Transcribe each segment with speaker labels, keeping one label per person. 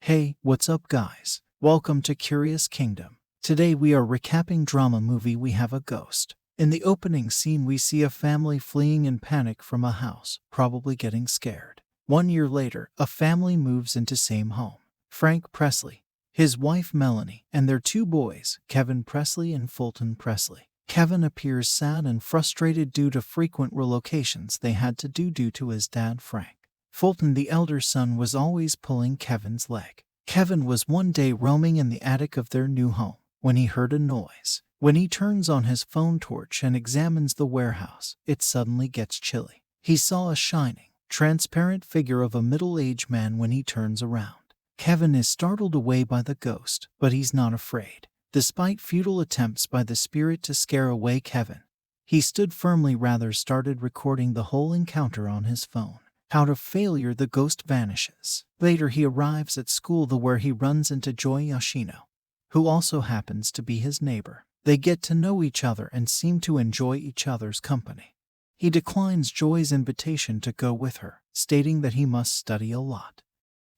Speaker 1: Hey, what's up guys? Welcome to Curious Kingdom. Today we are recapping drama movie We Have a Ghost. In the opening scene we see a family fleeing in panic from a house, probably getting scared. 1 year later, a family moves into same home. Frank Presley, his wife Melanie, and their two boys, Kevin Presley and Fulton Presley. Kevin appears sad and frustrated due to frequent relocations they had to do due to his dad Frank. Fulton, the elder son, was always pulling Kevin's leg. Kevin was one day roaming in the attic of their new home when he heard a noise. When he turns on his phone torch and examines the warehouse, it suddenly gets chilly. He saw a shining, transparent figure of a middle-aged man when he turns around. Kevin is startled away by the ghost, but he's not afraid. Despite futile attempts by the spirit to scare away Kevin, he stood firmly, rather started recording the whole encounter on his phone. Out of failure, the ghost vanishes. Later he arrives at school where he runs into Joy Yoshino, who also happens to be his neighbor. They get to know each other and seem to enjoy each other's company. He declines Joy's invitation to go with her, stating that he must study a lot.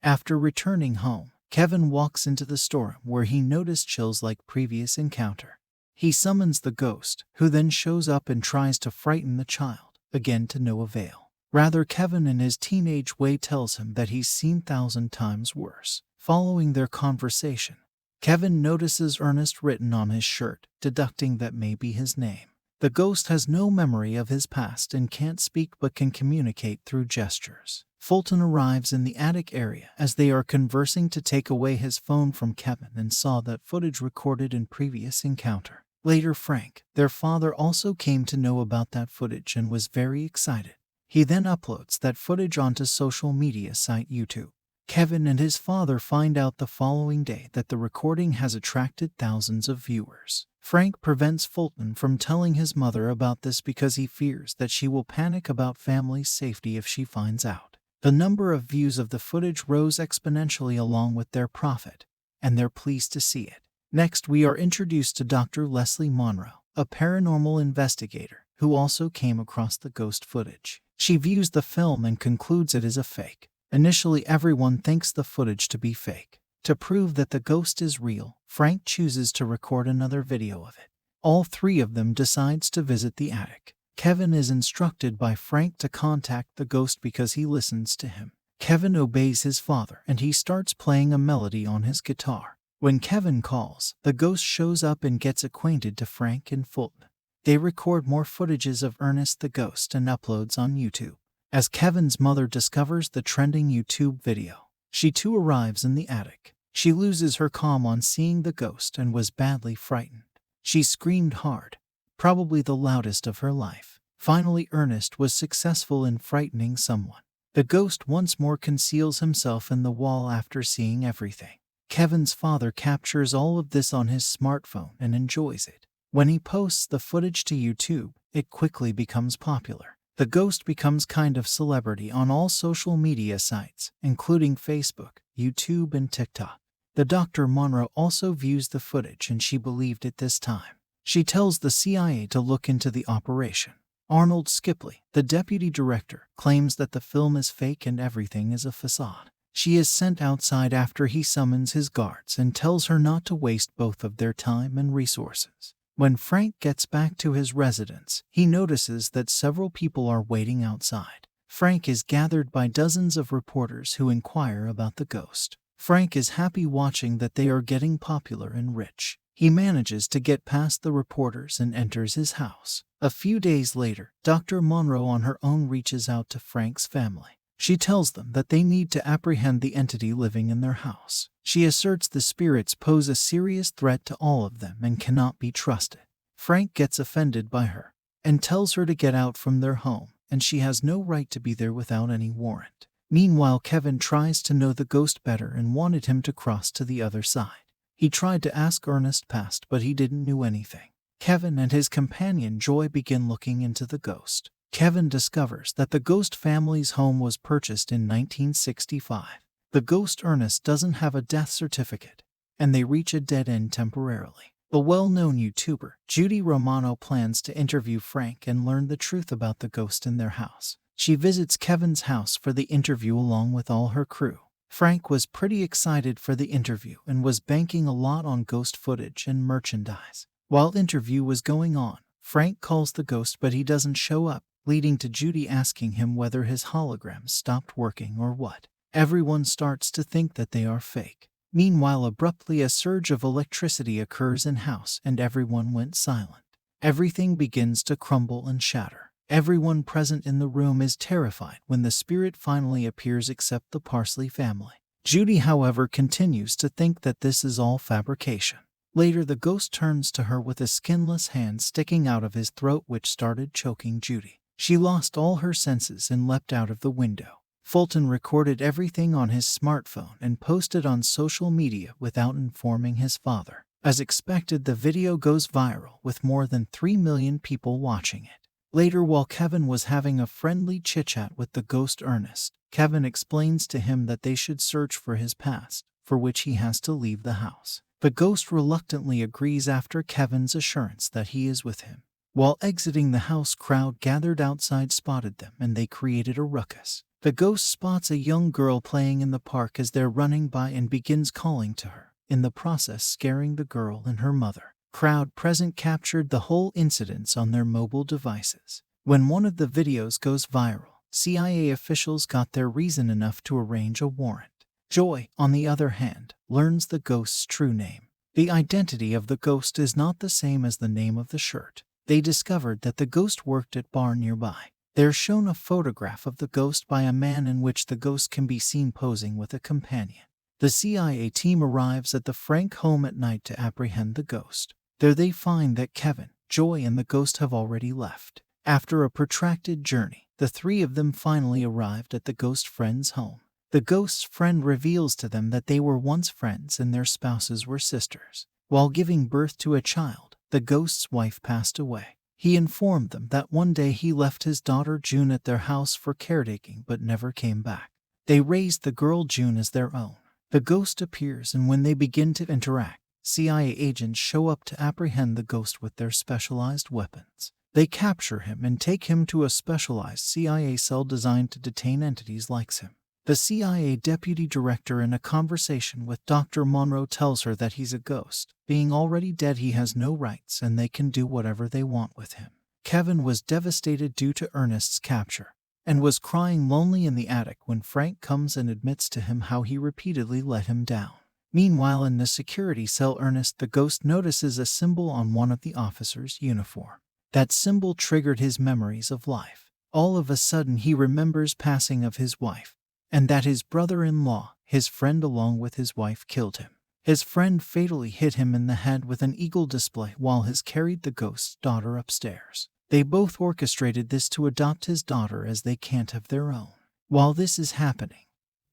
Speaker 1: After returning home, Kevin walks into the storeroom where he noticed chills like previous encounter. He summons the ghost, who then shows up and tries to frighten the child, again to no avail. Rather, Kevin in his teenage way tells him that he's seen 1,000 times worse. Following their conversation, Kevin notices Ernest written on his shirt, deducting that may be his name. The ghost has no memory of his past and can't speak but can communicate through gestures. Fulton arrives in the attic area as they are conversing to take away his phone from Kevin and saw that footage recorded in previous encounter. Later, Frank, their father, also came to know about that footage and was very excited. He then uploads that footage onto social media site YouTube. Kevin and his father find out the following day that the recording has attracted thousands of viewers. Frank prevents Fulton from telling his mother about this because he fears that she will panic about family's safety if she finds out. The number of views of the footage rose exponentially along with their profit, and they're pleased to see it. Next, we are introduced to Dr. Leslie Monroe, a paranormal investigator who also came across the ghost footage. She views the film and concludes it is a fake. Initially, everyone thinks the footage to be fake. To prove that the ghost is real, Frank chooses to record another video of it. All three of them decides to visit the attic. Kevin is instructed by Frank to contact the ghost because he listens to him. Kevin obeys his father and he starts playing a melody on his guitar. When Kevin calls, the ghost shows up and gets acquainted to Frank and Fulton. They record more footages of Ernest the ghost and uploads on YouTube. As Kevin's mother discovers the trending YouTube video, she too arrives in the attic. She loses her calm on seeing the ghost and was badly frightened. She screamed hard, probably the loudest of her life. Finally, Ernest was successful in frightening someone. The ghost once more conceals himself in the wall after seeing everything. Kevin's father captures all of this on his smartphone and enjoys it. When he posts the footage to YouTube, it quickly becomes popular. The ghost becomes kind of celebrity on all social media sites, including Facebook, YouTube, and TikTok. The Dr. Monroe also views the footage and she believed it this time. She tells the CIA to look into the operation. Arnold Skipley, the deputy director, claims that the film is fake and everything is a facade. She is sent outside after he summons his guards and tells her not to waste both of their time and resources. When Frank gets back to his residence, he notices that several people are waiting outside. Frank is gathered by dozens of reporters who inquire about the ghost. Frank is happy watching that they are getting popular and rich. He manages to get past the reporters and enters his house. A few days later, Dr. Monroe on her own reaches out to Frank's family. She tells them that they need to apprehend the entity living in their house. She asserts the spirits pose a serious threat to all of them and cannot be trusted. Frank gets offended by her and tells her to get out from their home, and she has no right to be there without any warrant. Meanwhile, Kevin tries to know the ghost better and wanted him to cross to the other side. He tried to ask Ernest past, but he didn't know anything. Kevin and his companion Joy begin looking into the ghost. Kevin discovers that the ghost family's home was purchased in 1965. The ghost Ernest doesn't have a death certificate, and they reach a dead end temporarily. The well-known YouTuber Judy Romano plans to interview Frank and learn the truth about the ghost in their house. She visits Kevin's house for the interview along with all her crew. Frank was pretty excited for the interview and was banking a lot on ghost footage and merchandise. While the interview was going on, Frank calls the ghost but he doesn't show up, leading to Judy asking him whether his holograms stopped working or what. Everyone starts to think that they are fake. Meanwhile, abruptly a surge of electricity occurs in-house and everyone went silent. Everything begins to crumble and shatter. Everyone present in the room is terrified when the spirit finally appears except the Parsley family. Judy, however, continues to think that this is all fabrication. Later, the ghost turns to her with a skinless hand sticking out of his throat, which started choking Judy. She lost all her senses and leapt out of the window. Fulton recorded everything on his smartphone and posted on social media without informing his father. As expected, the video goes viral with more than 3 million people watching it. Later, while Kevin was having a friendly chit-chat with the ghost Ernest, Kevin explains to him that they should search for his past, for which he has to leave the house. The ghost reluctantly agrees after Kevin's assurance that he is with him. While exiting the house, crowd gathered outside spotted them and they created a ruckus. The ghost spots a young girl playing in the park as they're running by and begins calling to her, in the process scaring the girl and her mother. Crowd present captured the whole incident on their mobile devices. When one of the videos goes viral, CIA officials got their reason enough to arrange a warrant. Joy, on the other hand, learns the ghost's true name. The identity of the ghost is not the same as the name of the shirt. They discovered that the ghost worked at a bar nearby. They're shown a photograph of the ghost by a man in which the ghost can be seen posing with a companion. The CIA team arrives at the Frank home at night to apprehend the ghost. There they find that Kevin, Joy, and the ghost have already left. After a protracted journey, the three of them finally arrived at the ghost friend's home. The ghost's friend reveals to them that they were once friends and their spouses were sisters. While giving birth to a child, the ghost's wife passed away. He informed them that one day he left his daughter June at their house for caretaking but never came back. They raised the girl June as their own. The ghost appears, and when they begin to interact, CIA agents show up to apprehend the ghost with their specialized weapons. They capture him and take him to a specialized CIA cell designed to detain entities like him. The CIA deputy director, in a conversation with Dr. Monroe, tells her that he's a ghost. Being already dead, he has no rights and they can do whatever they want with him. Kevin was devastated due to Ernest's capture and was crying lonely in the attic when Frank comes and admits to him how he repeatedly let him down. Meanwhile, in the security cell, Ernest the ghost notices a symbol on one of the officers' uniform. That symbol triggered his memories of life. All of a sudden, he remembers passing of his wife, and that his brother-in-law, his friend along with his wife, killed him. His friend fatally hit him in the head with an eagle display while he carried the ghost's daughter upstairs. They both orchestrated this to adopt his daughter as they can't have their own. While this is happening,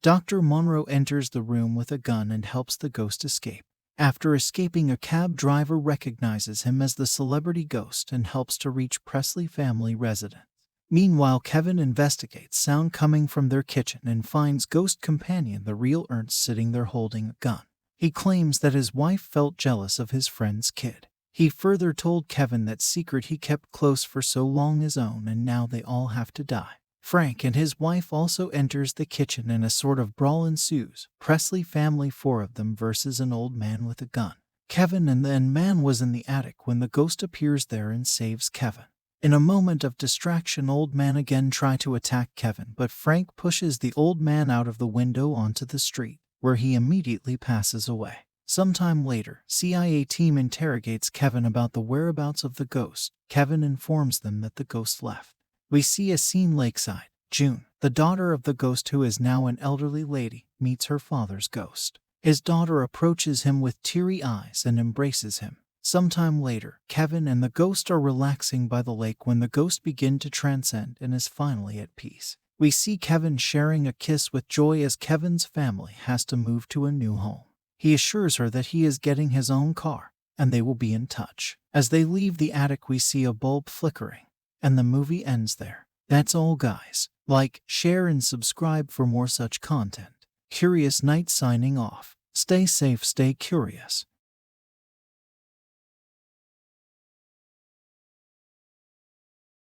Speaker 1: Dr. Monroe enters the room with a gun and helps the ghost escape. After escaping, a cab driver recognizes him as the celebrity ghost and helps to reach Presley family residence. Meanwhile, Kevin investigates sound coming from their kitchen and finds ghost companion, the real Ernst, sitting there holding a gun. He claims that his wife felt jealous of his friend's kid. He further told Kevin that secret he kept close for so long his own, and now they all have to die. Frank and his wife also enters the kitchen and a sort of brawl ensues. Presley family, 4 of them, versus an old man with a gun. Kevin and the man was in the attic when the ghost appears there and saves Kevin. In a moment of distraction, old man again try to attack Kevin, but Frank pushes the old man out of the window onto the street, where he immediately passes away. Sometime later, CIA team interrogates Kevin about the whereabouts of the ghost. Kevin informs them that the ghost left. We see a scene lakeside. June, the daughter of the ghost, who is now an elderly lady, meets her father's ghost. His daughter approaches him with teary eyes and embraces him. Sometime later, Kevin and the ghost are relaxing by the lake when the ghost begins to transcend and is finally at peace. We see Kevin sharing a kiss with Joy as Kevin's family has to move to a new home. He assures her that he is getting his own car and they will be in touch. As they leave the attic, we see a bulb flickering, and the movie ends there. That's all, guys. Like, share, and subscribe for more such content. Curious Knight signing off. Stay safe, stay curious.